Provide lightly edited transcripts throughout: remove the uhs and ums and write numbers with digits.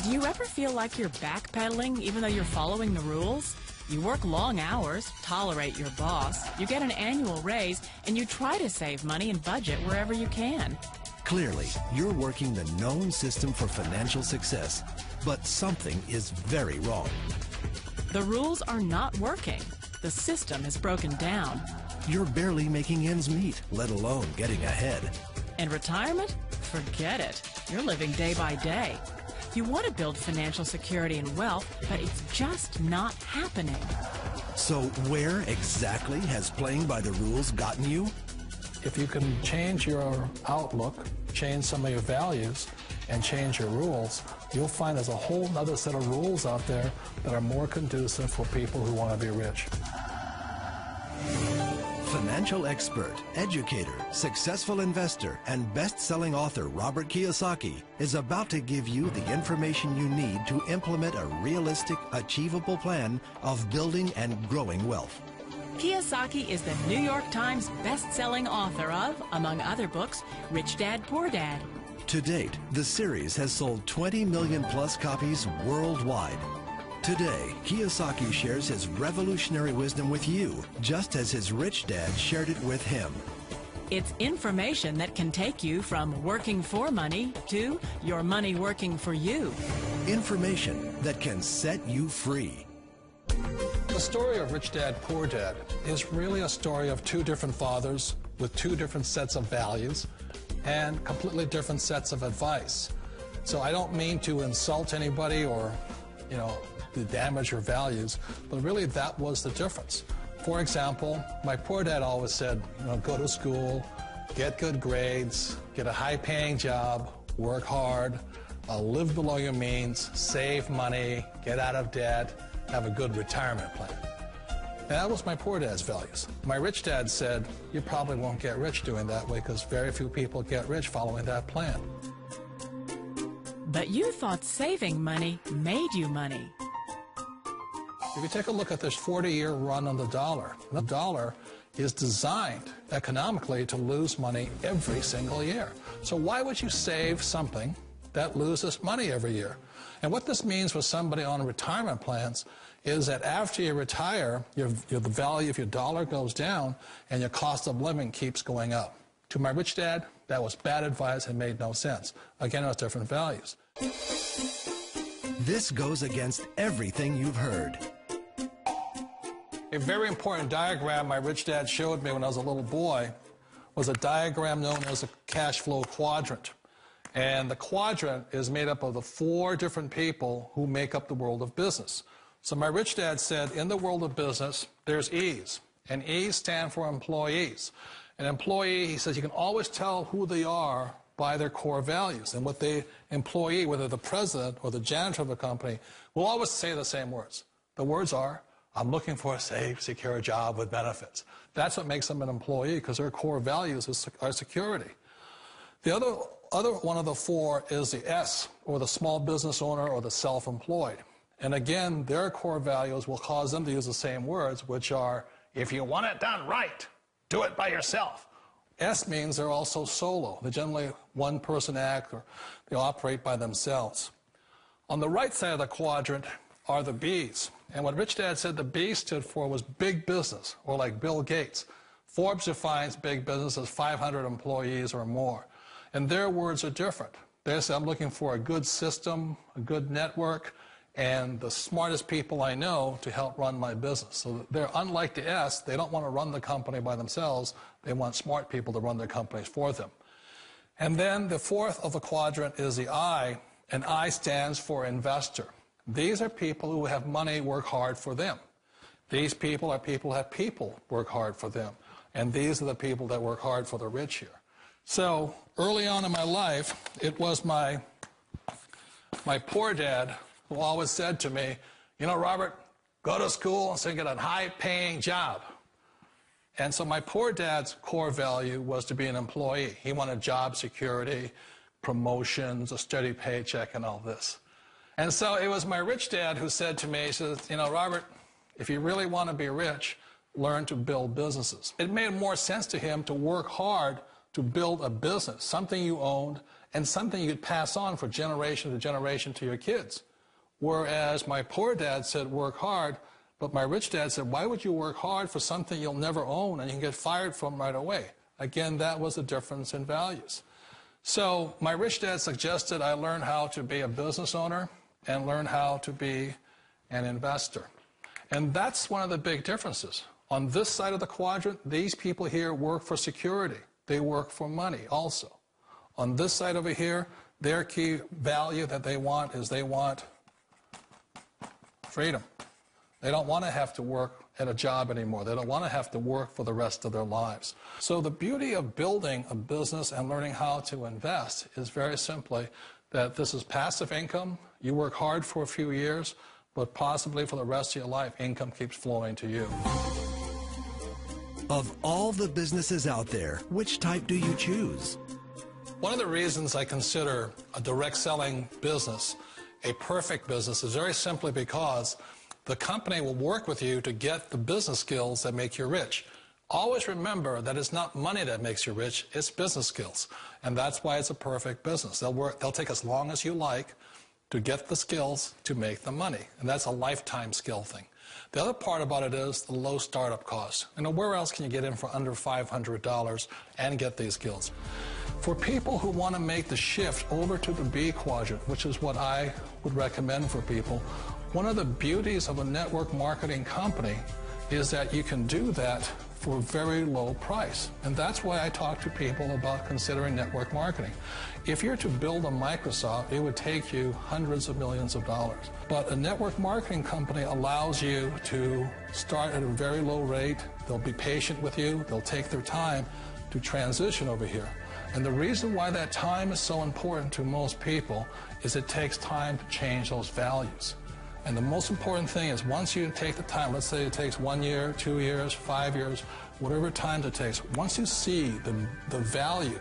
Do you ever feel like you're backpedaling even though you're following the rules? You work long hours, tolerate your boss, you get an annual raise, and you try to save money and budget wherever you can. Clearly, you're working the known system for financial success, but something is very wrong. The rules are not working. The system is broken down. You're barely making ends meet, let alone getting ahead. And retirement? Forget it. You're living day by day. You want to build financial security and wealth, but it's just not happening. So where exactly has playing by the rules gotten you? If you can change your outlook, change some of your values, and change your rules, you'll find there's a whole other set of rules out there that are more conducive for people who want to be rich. Financial expert, educator, successful investor, and best-selling author Robert Kiyosaki is about to give you the information you need to implement a realistic, achievable plan of building and growing wealth. Kiyosaki is the New York Times best-selling author of, among other books, Rich Dad, Poor Dad. To date, the series has sold 20 million plus copies worldwide. Today, Kiyosaki shares his revolutionary wisdom with you, just as his rich dad shared it with him. It's information that can take you from working for money to your money working for you. Information that can set you free. The story of Rich Dad, Poor Dad is really a story of two different fathers with two different sets of values and completely different sets of advice. So I don't mean to insult anybody or, to damage your values, but really that was the difference. For example, my poor dad always said, go to school, get good grades, get a high-paying job, work hard, live below your means, save money, get out of debt, have a good retirement plan. And that was my poor dad's values. My rich dad said, you probably won't get rich doing that way because very few people get rich following that plan. But you thought saving money made you money. If you take a look at this 40-year run on the dollar is designed economically to lose money every single year. So why would you save something that loses money every year? And what this means for somebody on retirement plans is that after you retire, the value of your dollar goes down and your cost of living keeps going up. To my rich dad, that was bad advice and made no sense. Again, it was different values. This goes against everything you've heard. A very important diagram my rich dad showed me when I was a little boy was a diagram known as a cash flow quadrant. And the quadrant is made up of the 4 different people who make up the world of business. So my rich dad said, in the world of business, there's E's. And E's stand for employees. An employee, he says, you can always tell who they are by their core values. And what the employee, whether the president or the janitor of a company, will always say the same words. The words are, I'm looking for a safe, secure job with benefits. That's what makes them an employee, because their core values are security. The other one of the 4 is the S, or the small business owner or the self-employed. And again, their core values will cause them to use the same words, which are, if you want it done right, do it by yourself. S means they're also solo. They're generally one-person act, or they operate by themselves. On the right side of the quadrant are the B's. And what Rich Dad said the B stood for was big business, or like Bill Gates. Forbes defines big business as 500 employees or more. And their words are different. They say, I'm looking for a good system, a good network, and the smartest people I know to help run my business. So they're unlike the S. They don't want to run the company by themselves. They want smart people to run their companies for them. And then the 4th of the quadrant is the I, and I stands for investor. These are people who have money work hard for them. These people are people who have people work hard for them. And these are the people that work hard for the rich here. So early on in my life, it was my poor dad who always said to me, Robert, go to school and get a high-paying job. And so my poor dad's core value was to be an employee. He wanted job security, promotions, a steady paycheck, and all this. And so it was my rich dad who said to me, he says, Robert, if you really want to be rich, learn to build businesses. It made more sense to him to work hard to build a business, something you owned, and something you could pass on for generation to generation to your kids. Whereas my poor dad said, work hard, but my rich dad said, why would you work hard for something you'll never own and you can get fired from right away? Again, that was a difference in values. So my rich dad suggested I learn how to be a business owner and learn how to be an investor. And that's one of the big differences. On this side of the quadrant, these people here work for security. They work for money also. On this side over here, their key value that they want is they want freedom. They don't want to have to work at a job anymore. They don't want to have to work for the rest of their lives. So the beauty of building a business and learning how to invest is very simply that this is passive income. You work hard for a few years, but possibly for the rest of your life, income keeps flowing to you. Of all the businesses out there, which type do you choose? One of the reasons I consider a direct selling business a perfect business is very simply because the company will work with you to get the business skills that make you rich. Always remember that it's not money that makes you rich, it's business skills. And that's why it's a perfect business. They'll take as long as you like to get the skills to make the money. And that's a lifetime skill thing. The other part about it is the low startup cost. You know, where else can you get in for under $500 and get these skills? For people who want to make the shift over to the B quadrant, which is what I would recommend for people, one of the beauties of a network marketing company is that you can do that for a very low price. And that's why I talk to people about considering network marketing. If you're to build a Microsoft, it would take you hundreds of millions of dollars. But a network marketing company allows you to start at a very low rate. They'll be patient with you. They'll take their time to transition over here. And the reason why that time is so important to most people is it takes time to change those values. And the most important thing is once you take the time, let's say it takes 1 year, 2 years, 5 years, whatever time it takes, once you see the value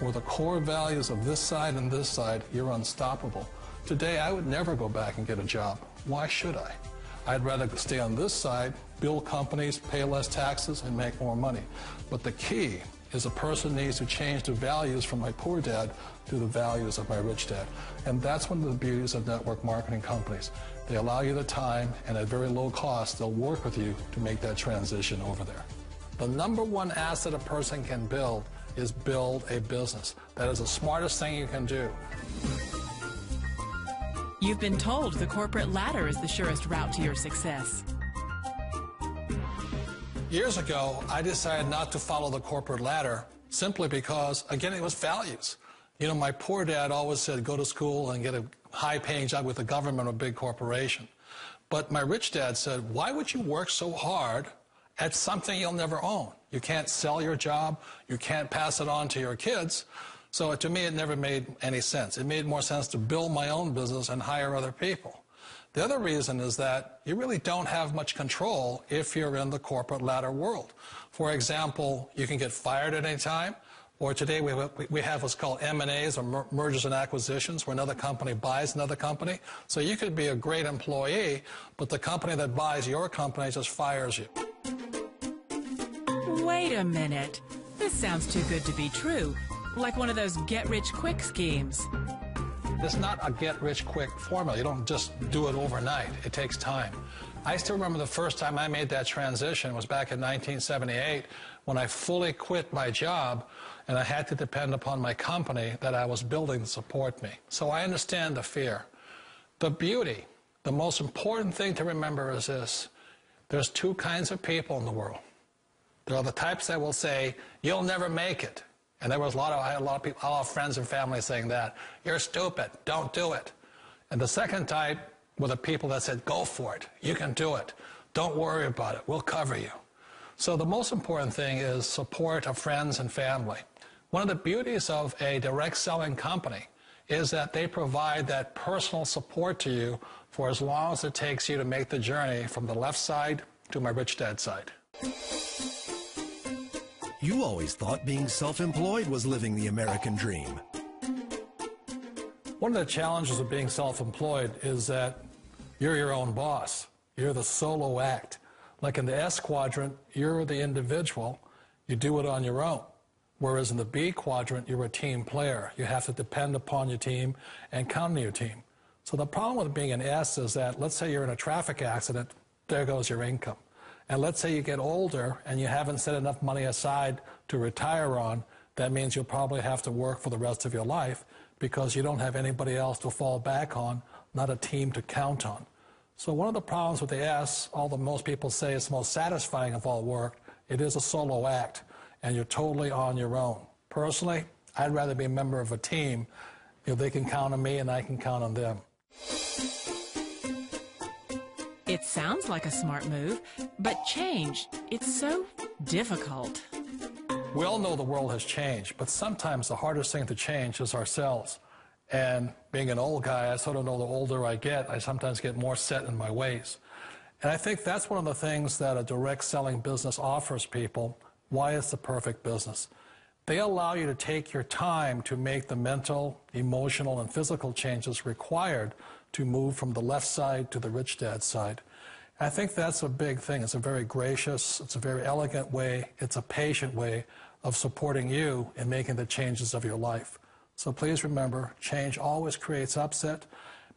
or the core values of this side and this side, you're unstoppable. Today, I would never go back and get a job. Why should I? I'd rather stay on this side, build companies, pay less taxes, and make more money. But the key is a person needs to change the values from my poor dad to the values of my rich dad. And that's one of the beauties of network marketing companies. They allow you the time, and at very low cost, they'll work with you to make that transition over there. The number one asset a person can build is build a business. That is the smartest thing you can do. You've been told the corporate ladder is the surest route to your success. Years ago, I decided not to follow the corporate ladder simply because, again, it was values. You know, my poor dad always said, go to school and get a high-paying job with the government or a big corporation. But my rich dad said, why would you work so hard at something you'll never own? You can't sell your job. You can't pass it on to your kids. So to me, it never made any sense. It made more sense to build my own business and hire other people. The other reason is that you really don't have much control if you're in the corporate ladder world. For example, you can get fired at any time, or today we have what's called M&As, or mergers and acquisitions, where another company buys another company. So you could be a great employee, but the company that buys your company just fires you. Wait a minute. This sounds too good to be true. Like one of those get-rich-quick schemes. It's not a get-rich-quick formula. You don't just do it overnight. It takes time. I still remember the first time I made that transition was back in 1978 when I fully quit my job and I had to depend upon my company that I was building to support me. So I understand the fear. The beauty, the most important thing to remember is this. There's two kinds of people in the world. There are the types that will say, you'll never make it. And I had a lot of people, a lot of friends and family saying that. You're stupid. Don't do it. And the second type were the people that said, go for it. You can do it. Don't worry about it. We'll cover you. So the most important thing is support of friends and family. One of the beauties of a direct selling company is that they provide that personal support to you for as long as it takes you to make the journey from the left side to my rich dad side. You always thought being self-employed was living the American dream. One of the challenges of being self-employed is that you're your own boss. You're the solo act. Like in the S quadrant, you're the individual. You do it on your own. Whereas in the B quadrant, you're a team player. You have to depend upon your team and count on your team. So the problem with being an S is that, let's say you're in a traffic accident, there goes your income. And let's say you get older and you haven't set enough money aside to retire on, that means you'll probably have to work for the rest of your life because you don't have anybody else to fall back on, not a team to count on. So one of the problems with the S, although most people say it's the most satisfying of all work, it is a solo act, and you're totally on your own. Personally, I'd rather be a member of a team. You know, they can count on me and I can count on them. It sounds like a smart move, but change, it's so difficult. We all know the world has changed, but sometimes the hardest thing to change is ourselves. And being an old guy, I sort of know the older I get, I sometimes get more set in my ways. And I think that's one of the things that a direct selling business offers people, why it's the perfect business. They allow you to take your time to make the mental, emotional, and physical changes required to move from the left side to the rich dad side. I think that's a big thing. It's a very gracious, it's a very elegant way, it's a patient way of supporting you in making the changes of your life. So please remember, change always creates upset,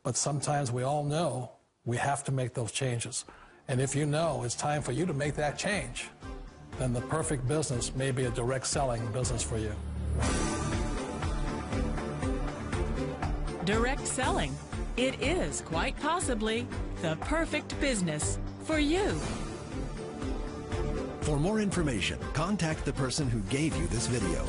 but sometimes we all know we have to make those changes. And if you know it's time for you to make that change, then the perfect business may be a direct selling business for you. Direct selling. It is quite possibly the perfect business for you. For more information, contact the person who gave you this video.